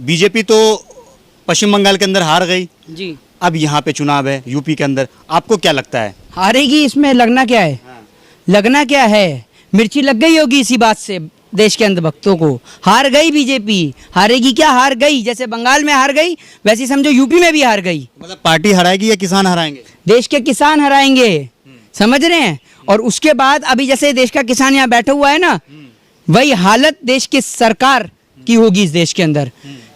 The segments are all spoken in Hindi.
बीजेपी तो पश्चिम बंगाल के अंदर हार गई जी, अब यहाँ पे चुनाव है यूपी के अंदर, आपको क्या लगता है? हारेगी। इसमें लगना क्या है? लगना क्या है? मिर्ची लग गई होगी इसी बात से देश के अंधभक्तों को। हार गई बीजेपी, हारेगी क्या? हार गई। जैसे बंगाल में हार गई वैसे समझो यूपी में भी हार गई। मतलब पार्टी हराएगी या किसान हराएंगे? देश के किसान हराएंगे, समझ रहे हैं। और उसके बाद अभी जैसे देश का किसान यहाँ बैठा हुआ है ना, वही हालत देश की सरकार की होगी इस देश के अंदर।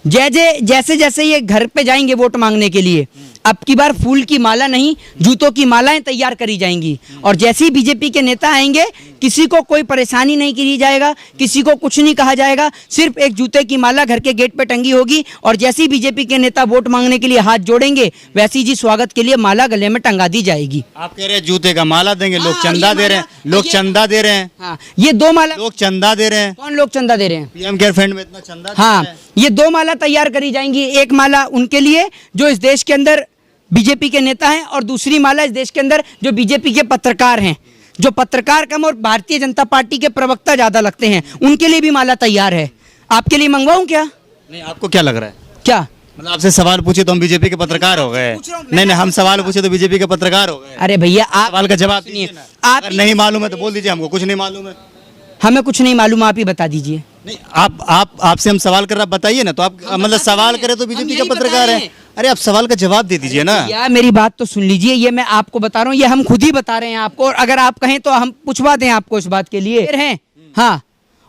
जैसे जैसे ये घर पे जाएंगे वोट मांगने के लिए, अब की बार फूल की माला नहीं जूतों की मालाएं तैयार करी जाएंगी। और जैसे ही बीजेपी के नेता आएंगे किसी को कोई परेशानी नहीं की जाएगा, किसी को कुछ नहीं कहा जाएगा, सिर्फ एक जूते की माला घर के गेट पे टंगी होगी। और जैसे ही बीजेपी के नेता वोट मांगने के लिए हाथ जोड़ेंगे वैसी जी स्वागत के लिए माला गले में टंगा दी जाएगी। आप कह रहे हैं जूते का माला देंगे, लोग चंदा दे रहे हैं, लोग चंदा दे रहे हैं। हाँ, ये 2 माला। लोग चंदा दे रहे हैं। कौन लोग चंदा दे रहे हैं? पीएम केयर फंड में इतना चंदा हाँ, ये 2 माला तैयार करी जाएंगी। एक माला उनके लिए जो इस देश के अंदर बीजेपी के नेता हैं, और दूसरी माला इस देश के अंदर जो बीजेपी के पत्रकार हैं, जो पत्रकार कम और भारतीय जनता पार्टी के प्रवक्ता ज्यादा लगते हैं, उनके लिए भी माला तैयार है। आपके लिए मंगवाऊं क्या? नहीं, आपको क्या लग रहा है? क्या मतलब आपसे सवाल पूछे तो हम बीजेपी के पत्रकार हो गए? नहीं नहीं, हम सवाल पूछे तो बीजेपी के पत्रकार हो गए। अरे भैया, आप सवाल का जवाब सुनिए। आप नहीं मालूम है तो बोल दीजिए हमको कुछ नहीं मालूम है। हमें कुछ नहीं मालूम, आप ही बता दीजिए। नहीं, आपसे हम सवाल कर रहे, बताइए ना। तो आप मतलब सवाल करें तो बीजेपी का पत्रकार है। अरे आप सवाल का जवाब दे दीजिए ना। यार मेरी बात तो सुन लीजिए, ये मैं आपको बता रहा हूँ, ये हम खुद ही बता रहे हैं आपको। और अगर आप कहें तो हम पूछवा दें आपको इस बात के लिए हैं। हाँ,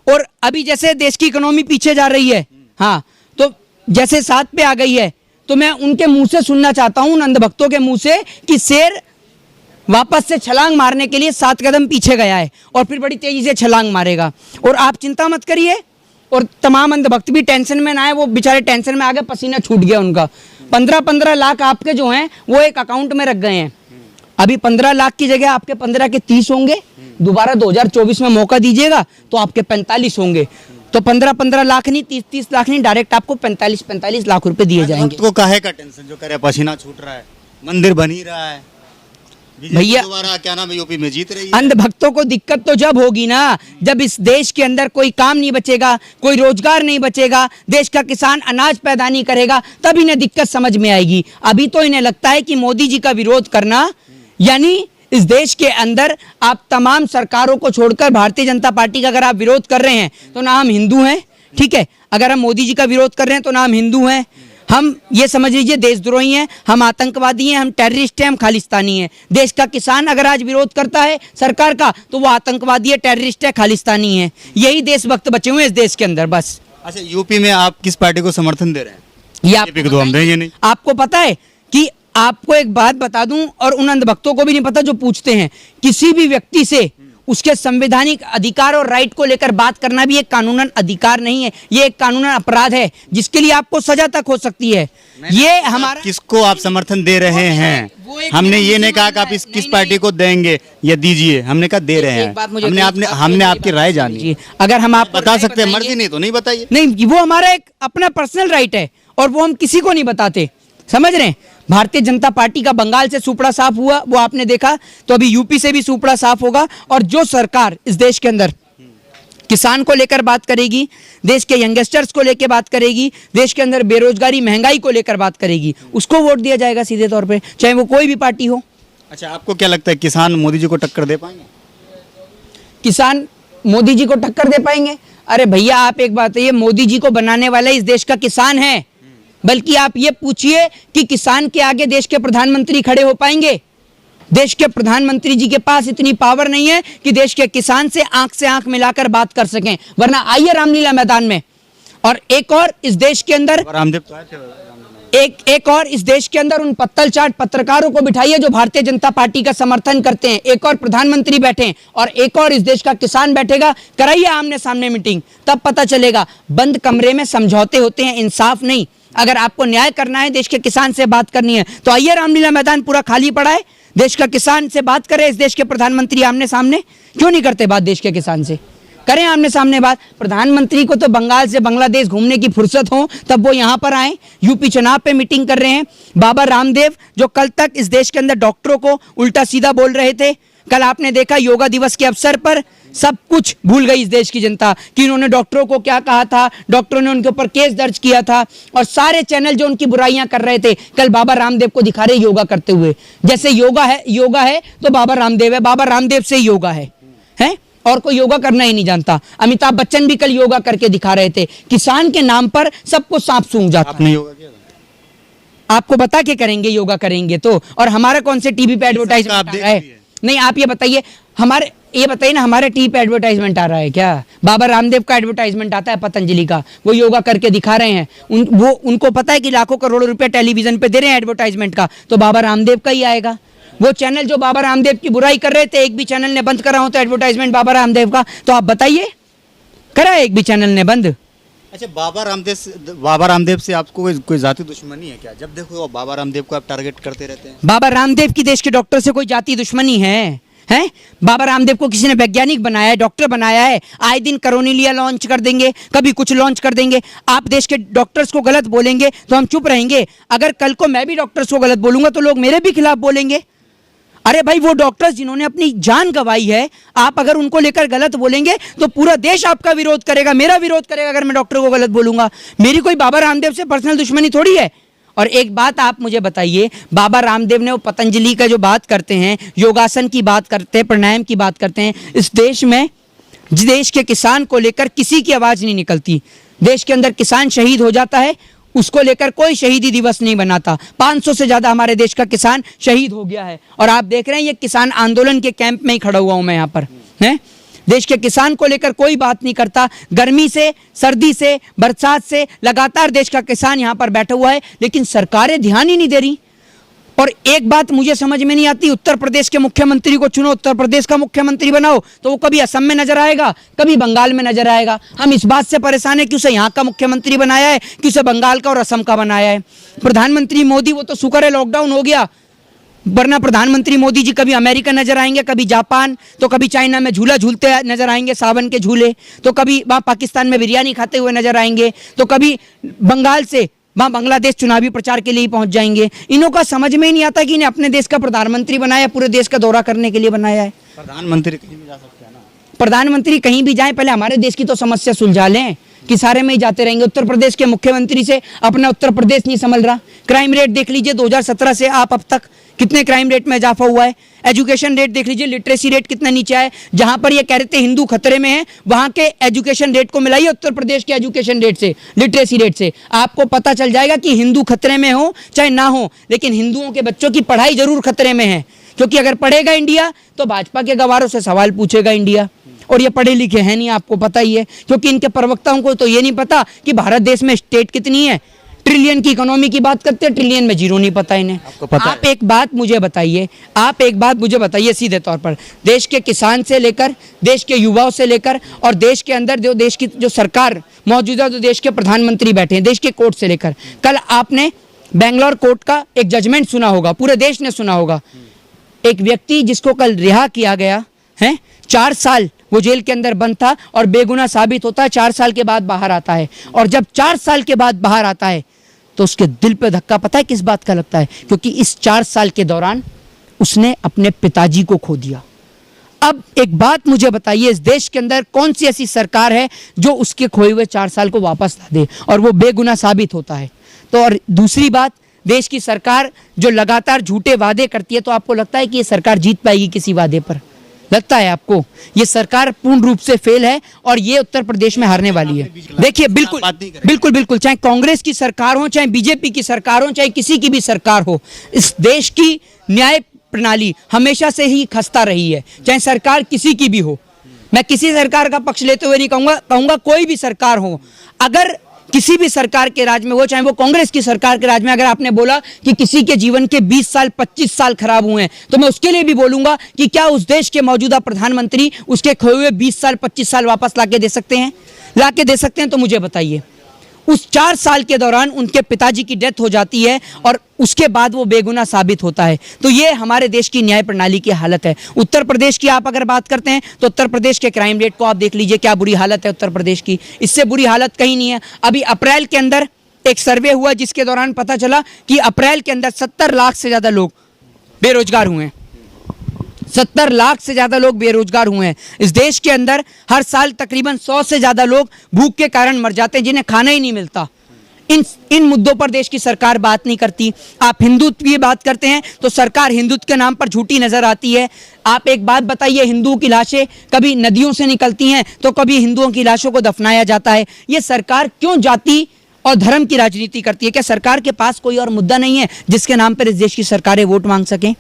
और अभी जैसे देश की इकोनॉमी पीछे जा रही है, हाँ, तो जैसे 7 पे आ गई है, तो मैं उनके मुंह से सुनना चाहता हूँ, नंदभक्तों के मुंह से, कि शेर वापस से छलांग मारने के लिए 7 कदम पीछे गया है और फिर बड़ी तेजी से छलांग मारेगा। और आप चिंता मत करिए, और तमाम अंधभक्त भी टेंशन में ना आए। वो बेचारे टेंशन में आ गए, पसीना छूट गया उनका। 15-15 लाख आपके जो हैं वो एक अकाउंट में रख गए हैं। अभी 15 लाख की जगह आपके 15 के 30 होंगे। दोबारा 2024 में मौका दीजिएगा तो आपके 45 होंगे। तो 15-15 लाख नहीं, 30-30 लाख नहीं, डायरेक्ट आपको 45-45 लाख रुपए दिए जाएंगे। को काहे का टेंशन जो करे, पसीना छूट रहा है, मंदिर बन ही रहा है, भैया दोबारा क्या नाम है यूपी में जीत रही है। अंधभक्तों को दिक्कत तो जब होगी ना, जब इस देश के अंदर कोई काम नहीं बचेगा, कोई रोजगार नहीं बचेगा, देश का किसान अनाज पैदा नहीं करेगा, तब इन्हें दिक्कत समझ में आएगी। अभी तो इन्हें लगता है कि मोदी जी का विरोध करना यानी इस देश के अंदर आप तमाम सरकारों को छोड़कर भारतीय जनता पार्टी का अगर आप विरोध कर रहे हैं तो ना हम हिंदू हैं, ठीक है। अगर हम मोदी जी का विरोध कर रहे हैं तो ना हम हिंदू हैं, हम ये समझ लीजिए देशद्रोही हैं, हम आतंकवादी हैं, हम टेररिस्ट हैं, हम खालिस्तानी हैं। देश का किसान अगर आज विरोध करता है सरकार का तो वो आतंकवादी है, टेररिस्ट है, खालिस्तानी है। यही देशभक्त बचे हुए हैं इस देश के अंदर बस। अच्छा, यूपी में आप किस पार्टी को समर्थन दे रहे हैं? ये आपको पता है कि आपको एक बात बता दूं, और उन अंधभक्तों को भी नहीं पता जो पूछते हैं, किसी भी व्यक्ति से उसके संवैधानिक अधिकार और राइट को लेकर बात करना भी एक कानूनन अधिकार नहीं है, ये एक कानूनन अपराध है जिसके लिए आपको सजा तक हो सकती है। ये हमारा किसको आप समर्थन दे रहे हैं? हमने ये नहीं कहा कि आप किस पार्टी को देंगे या दीजिए, हमने कहा दे रहे हैं। हमने आपकी राय जानी। अगर हम आप बता सकते हैं, मर्जी नहीं तो नहीं बताइए। नहीं, वो हमारा एक अपना पर्सनल राइट है और वो हम किसी को नहीं बताते, समझ रहे हैं। भारतीय जनता पार्टी का बंगाल से सुपड़ा साफ हुआ, वो आपने देखा, तो अभी यूपी से भी सुपड़ा साफ होगा। और जो सरकार इस देश के अंदर किसान को लेकर बात करेगी, देश के यंगस्टर्स को लेकर बात करेगी, देश के अंदर बेरोजगारी महंगाई को लेकर बात करेगी, उसको वोट दिया जाएगा सीधे तौर पे, चाहे वो कोई भी पार्टी हो। अच्छा, आपको क्या लगता है किसान मोदी जी को टक्कर दे पाएंगे? किसान मोदी जी को टक्कर दे पाएंगे? अरे भैया, आप एक बात है, मोदी जी को बनाने वाला इस देश का किसान है। बल्कि आप ये पूछिए कि किसान के आगे देश के प्रधानमंत्री खड़े हो पाएंगे? देश के प्रधानमंत्री जी के पास इतनी पावर नहीं है कि देश के किसान से आंख मिलाकर बात कर सकें, वरना आइए रामलीला मैदान में। और एक और इस देश के अंदर एक और इस देश के अंदर उन पत्तल चाट पत्रकारों को बिठाइए जो भारतीय जनता पार्टी का समर्थन करते हैं। एक और प्रधानमंत्री बैठे और एक और इस देश का किसान बैठेगा, कराइए आमने सामने मीटिंग, तब पता चलेगा। बंद कमरे में समझौते होते हैं, इंसाफ नहीं। अगर आपको न्याय करना है, देश के किसान से बात करनी है, तो आइए रामलीला मैदान पूरा खाली पड़ा है, देश का किसान से बात करें। इस देश के प्रधानमंत्री आमने सामने क्यों नहीं करते बात? देश के किसान से करें आमने सामने बात। प्रधानमंत्री को तो बंगाल से बांग्लादेश घूमने की फुर्सत हो तब वो यहाँ पर आए, यूपी चुनाव पे मीटिंग कर रहे हैं। बाबा रामदेव जो कल तक इस देश के अंदर डॉक्टरों को उल्टा सीधा बोल रहे थे, कल आपने देखा योगा दिवस के अवसर पर सब कुछ भूल गई इस देश की जनता कि उन्होंने डॉक्टरों को क्या कहा था, डॉक्टरों ने उनके ऊपर केस दर्ज किया था, और सारे चैनल जो उनकी बुराइयां कर रहे थे कल बाबा रामदेव को दिखा रहे योगा करते हुए। जैसे योगा है तो बाबा रामदेव है, बाबा रामदेव से ही योगा है, और कोई योगा करना ही नहीं जानता। अमिताभ बच्चन भी कल योगा करके दिखा रहे थे। किसान के नाम पर सबको सांप सूंघ जाता। आपने योगा किया था? आपको बता के करेंगे योगा करेंगे तो, और हमारा कौन से टीवी पे एडवर्टाइजमेंट है? नहीं, आप ये बताइए, हमारे टीवी पे एडवर्टाइजमेंट आ रहा है क्या? बाबा रामदेव का एडवर्टाइजमेंट आता है पतंजलि का, वो योगा करके दिखा रहे हैं। उनको पता है कि लाखों करोड़ों रुपए टेलीविजन पे दे रहे हैं एडवर्टाइजमेंट का, तो बाबा रामदेव का ही आएगा। वो चैनल जो बाबा रामदेव की बुराई कर रहे थे, एक भी चैनल ने बंद करा हो तो एडवर्टाइजमेंट बाबा रामदेव का, तो आप बताइए, करा एक भी चैनल ने बंद? अच्छा, बाबा रामदेव से आपको कोई जाति दुश्मनी है क्या? जब देखो बाबा रामदेव को आप टारगेट करते रहते हैं। बाबा रामदेव की देश के डॉक्टर से कोई जाति दुश्मनी है? बाबा रामदेव को किसी ने वैज्ञानिक बनाया है, डॉक्टर बनाया है? आए दिन करोनिलिया लॉन्च कर देंगे, कभी कुछ लॉन्च कर देंगे। आप देश के डॉक्टर्स को गलत बोलेंगे तो हम चुप रहेंगे? अगर कल को मैं भी डॉक्टर्स को गलत बोलूंगा तो लोग मेरे भी खिलाफ बोलेंगे। अरे भाई, वो डॉक्टर्स जिन्होंने अपनी जान गंवाई है, आप अगर उनको लेकर गलत बोलेंगे तो पूरा देश आपका विरोध करेगा, मेरा विरोध करेगा अगर मैं डॉक्टर को गलत बोलूंगा। मेरी कोई बाबा रामदेव से पर्सनल दुश्मनी थोड़ी है। और एक बात आप मुझे बताइए, बाबा रामदेव ने वो पतंजलि का जो बात करते हैं, योगासन की बात करते हैं, प्राणायाम की बात करते हैं, इस देश में देश के किसान को लेकर किसी की आवाज़ नहीं निकलती। देश के अंदर किसान शहीद हो जाता है, उसको लेकर कोई शहीदी दिवस नहीं बनाता। 500 से ज़्यादा हमारे देश का किसान शहीद हो गया है, और आप देख रहे हैं ये किसान आंदोलन के कैंप में ही खड़ा हुआ हूँ मैं यहाँ पर। देश के किसान को लेकर कोई बात नहीं करता। गर्मी से, सर्दी से, बरसात से लगातार देश का किसान यहाँ पर बैठा हुआ है, लेकिन सरकारें ध्यान ही नहीं दे रही। और एक बात मुझे समझ में नहीं आती, उत्तर प्रदेश के मुख्यमंत्री को चुनो, उत्तर प्रदेश का मुख्यमंत्री बनाओ, तो वो कभी असम में नजर आएगा, कभी बंगाल में नजर आएगा। हम इस बात से परेशान है कि उसे यहाँ का मुख्यमंत्री बनाया है, कि उसे बंगाल का और असम का बनाया है। प्रधानमंत्री मोदी, वो तो शुक्र है लॉकडाउन हो गया, वरना प्रधानमंत्री मोदी जी कभी अमेरिका नजर आएंगे, कभी जापान, तो कभी चाइना में झूला झूलते नजर आएंगे, सावन के झूले, तो कभी वहाँ पाकिस्तान में बिरयानी खाते हुए नजर आएंगे, तो कभी बंगाल से वहाँ बांग्लादेश चुनावी प्रचार के लिए ही पहुंच जाएंगे। इन्हों का समझ में ही नहीं आता कि इन्हें अपने देश का प्रधानमंत्री बनाया, पूरे देश का दौरा करने के लिए बनाया है। प्रधानमंत्री कहीं भी जा सकते हैं ना? प्रधानमंत्री कहीं भी जाए, पहले हमारे देश की तो समस्या सुलझा लें, कि सारे में ही जाते रहेंगे। उत्तर प्रदेश के मुख्यमंत्री से अपना उत्तर प्रदेश नहीं संभल रहा। क्राइम रेट देख लीजिए, 2017 से आप अब तक कितने क्राइम रेट में इजाफा हुआ है। एजुकेशन रेट देख लीजिए, लिटरेसी रेट कितना नीचे है। जहां पर ये कह रहे थे हिंदू खतरे में है, वहां के एजुकेशन रेट को मिलाइए उत्तर प्रदेश के एजुकेशन रेट से, लिटरेसी रेट से, आपको पता चल जाएगा कि हिंदू खतरे में हो चाहे ना हो, लेकिन हिंदुओं के बच्चों की पढ़ाई जरूर खतरे में है। क्योंकि अगर पढ़ेगा इंडिया तो भाजपा के गवारों से सवाल पूछेगा इंडिया, और ये पढ़े लिखे हैं नहीं, आपको पता ही है। क्योंकि इनके प्रवक्ताओं को तो ये नहीं पता कि भारत देश में स्टेट कितनी है। ट्रिलियन की इकोनॉमी की बात करते हैं, ट्रिलियन में जीरो नहीं पता इन्हें। आप एक बात मुझे बताइए सीधे तौर पर, देश के किसान से लेकर, देश के युवाओं से लेकर, और देश के अंदर जो देश की जो सरकार मौजूदा, जो देश के प्रधानमंत्री बैठे हैं, देश के कोर्ट से लेकर, कल आपने बेंगलोर कोर्ट का एक जजमेंट सुना होगा, पूरे देश ने सुना होगा। एक व्यक्ति जिसको कल रिहा किया गया है, 4 साल वो जेल के अंदर बंद था और बेगुनाह साबित होता है, 4 साल के बाद बाहर आता है। और जब 4 साल के बाद बाहर आता है तो उसके दिल पे धक्का पता है किस बात का लगता है? क्योंकि इस 4 साल के दौरान उसने अपने पिताजी को खो दिया। अब एक बात मुझे बताइए, इस देश के अंदर कौन सी ऐसी सरकार है जो उसके खोए हुए 4 साल को वापस ला दे, और वो बेगुनाह साबित होता है? तो और दूसरी बात, देश की सरकार जो लगातार झूठे वादे करती है, तो आपको लगता है कि ये सरकार जीत पाएगी किसी वादे पर? लगता है आपको? ये सरकार पूर्ण रूप से फेल है और ये उत्तर प्रदेश में हारने वाली है। देखिए, बिल्कुल, चाहे कांग्रेस की सरकार हो, चाहे बीजेपी की सरकार हो, चाहे किसी की भी सरकार हो, इस देश की न्याय प्रणाली हमेशा से ही खस्ता रही है, चाहे सरकार किसी की भी हो। मैं किसी सरकार का पक्ष लेते हुए नहीं कहूंगा कोई भी सरकार हो, अगर किसी भी सरकार के राज में हो, चाहे वो कांग्रेस की सरकार के राज में, अगर आपने बोला कि किसी के जीवन के 20 साल 25 साल खराब हुए हैं, तो मैं उसके लिए भी बोलूंगा कि क्या उस देश के मौजूदा प्रधानमंत्री उसके खोए हुए 20 साल 25 साल वापस लाके दे सकते हैं? तो मुझे बताइए। उस 4 साल के दौरान उनके पिताजी की डेथ हो जाती है और उसके बाद वो बेगुनाह साबित होता है। तो ये हमारे देश की न्याय प्रणाली की हालत है। उत्तर प्रदेश की आप अगर बात करते हैं तो उत्तर प्रदेश के क्राइम रेट को आप देख लीजिए, क्या बुरी हालत है उत्तर प्रदेश की। इससे बुरी हालत कहीं नहीं है। अभी अप्रैल के अंदर एक सर्वे हुआ जिसके दौरान पता चला कि अप्रैल के अंदर 70 लाख से ज़्यादा लोग बेरोजगार हुए हैं। 70 लाख से ज्यादा लोग बेरोजगार हुए हैं इस देश के अंदर। हर साल तकरीबन 100 से ज्यादा लोग भूख के कारण मर जाते हैं, जिन्हें खाना ही नहीं मिलता। इन मुद्दों पर देश की सरकार बात नहीं करती। आप हिंदुत्व की बात करते हैं तो सरकार हिंदुत्व के नाम पर झूठी नजर आती है। आप एक बात बताइए, हिंदुओं की लाशें कभी नदियों से निकलती हैं तो कभी हिंदुओं की लाशों को दफनाया जाता है। ये सरकार क्यों जाति और धर्म की राजनीति करती है? क्या सरकार के पास कोई और मुद्दा नहीं है जिसके नाम पर इस देश की सरकारें वोट मांग सकें?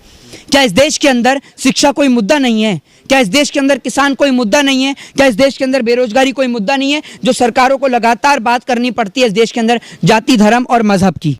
क्या इस देश के अंदर शिक्षा कोई मुद्दा नहीं है? क्या इस देश के अंदर किसान कोई मुद्दा नहीं है? क्या इस देश के अंदर बेरोजगारी कोई मुद्दा नहीं है, जो सरकारों को लगातार बात करनी पड़ती है इस देश के अंदर जाति, धर्म और मजहब की?